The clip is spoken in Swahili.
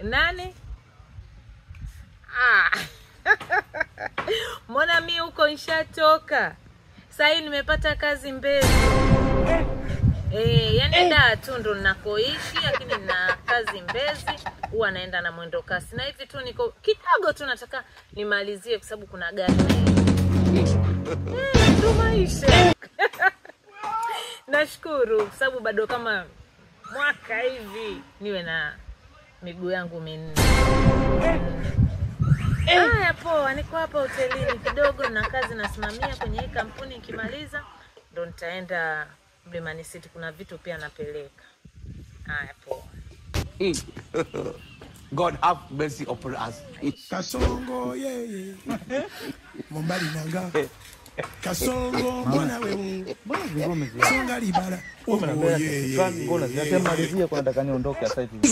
Nani? Mbona mimi huko nishatoka. Sasa nimepata kazi Mbezi. Yani da tu ndo ninakoishi, lakini na kazi Mbezi, huwa naenda na mwendo kasi. Na hivi tu niko kidogo tu nataka nimalizie kwa sababu kuna gari. Ndo maisha. Nashukuru kwa sababu bado kama mwaka hivi niwe na miguu yangu minne. Haya poa, niko hapa hotelini kidogo na kazi nasimamia kwenye hii kampuni, nikimaliza ndo nitaenda Mlimani City, kuna vitu pia napeleka. Haya poa. God have mercy upon us. Kasongo yeye. Mombali nanga. Kasongo mbona wewe? Songa libala. Oh yeye. Ngoja nasema malizia kwa nataka niondoke sasa hivi.